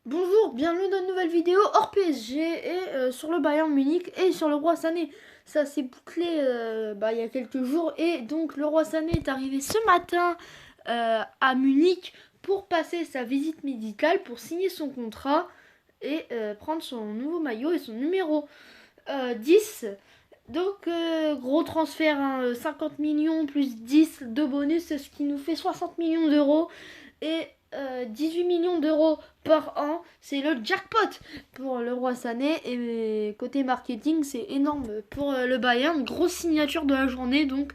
Bonjour, bienvenue dans une nouvelle vidéo hors PSG et sur le Bayern Munich et sur le Roi Sané. Ça s'est bouclé il y a quelques jours et donc le Roi Sané est arrivé ce matin à Munich pour passer sa visite médicale, pour signer son contrat et prendre son nouveau maillot et son numéro 10. Donc gros transfert, hein, 50 millions plus 10 de bonus, ce qui nous fait 60 millions d'euros et 18 millions d'euros par an. C'est le jackpot pour le Roi Sané. Et côté marketing, c'est énorme pour le Bayern. Grosse signature de la journée. Donc,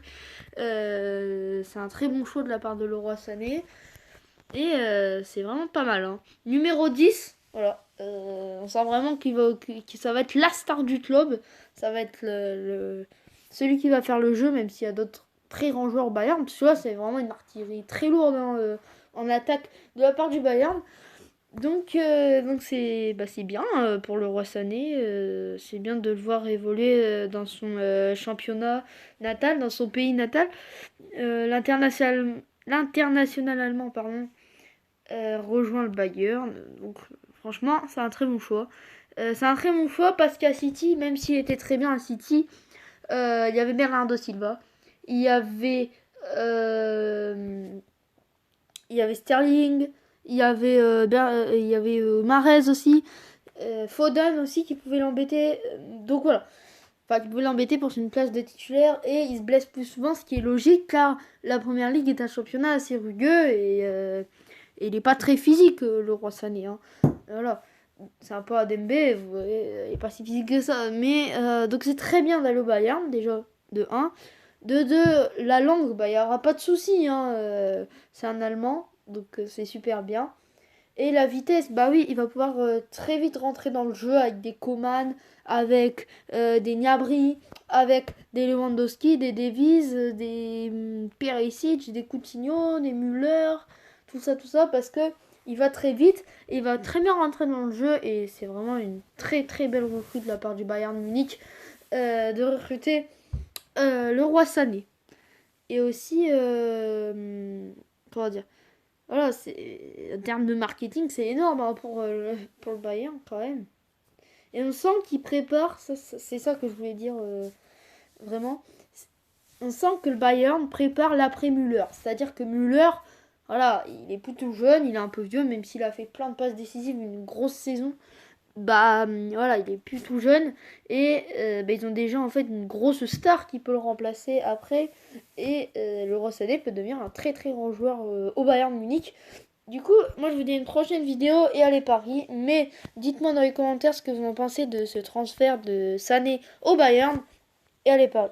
c'est un très bon choix de la part de Leroy Sané. Et c'est vraiment pas mal, hein. Numéro 10, voilà. On sent vraiment que ça va être la star du club. Ça va être celui qui va faire le jeu, même s'il y a d'autres très grands joueurs au Bayern. Parce que là, c'est vraiment une artillerie très lourde, hein, en attaque de la part du Bayern. Donc c'est bien pour le Roi Sané. C'est bien de le voir évoluer dans son championnat natal, dans son pays natal. L'international allemand, pardon, rejoint le Bayern. Donc franchement, c'est un très bon choix. C'est un très bon choix parce qu'à City, même s'il était très bien à City, il y avait Bernardo Silva, il y avait, euh, il y avait Sterling, il y avait Mahrez aussi, Foden aussi qui pouvait l'embêter. Donc voilà. Enfin, qui pouvait l'embêter pour une place de titulaire et il se blesse plus souvent, ce qui est logique car la première ligue est un championnat assez rugueux et il n'est pas très physique, le Roi Sané, hein. Voilà. C'est un peu à Dembé, vous voyez, il n'est pas si physique que ça. Mais donc c'est très bien d'aller au Bayern, déjà, de un. De 2, la langue, bah, il n'y aura pas de souci, hein. C'est un Allemand, donc c'est super bien. Et la vitesse, bah oui, il va pouvoir très vite rentrer dans le jeu avec des Coman, avec des Gnabry, avec des Lewandowski, des Davies, des Perisic, des Coutinho, des Müller, tout ça, parce que il va très vite, et il va très bien rentrer dans le jeu, et c'est vraiment une très très belle recrue de la part du Bayern Munich de recruter le Roi Sané. Et aussi, comment dire, voilà, c'est en termes de marketing, c'est énorme, hein, pour le Bayern quand même. Et on sent qu'il prépare, c'est ça que je voulais dire vraiment. On sent que le Bayern prépare l'après Müller. C'est-à-dire que Müller, voilà, il est plutôt jeune, il est un peu vieux, même s'il a fait plein de passes décisives, une grosse saison. Bah voilà, il est plus tout jeune et ils ont déjà en fait une grosse star qui peut le remplacer après et le Rossadé peut devenir un très très grand joueur au Bayern Munich. Du coup, moi je vous dis à une prochaine vidéo et allez Paris, mais dites-moi dans les commentaires ce que vous en pensez de ce transfert de Sané au Bayern et allez Paris.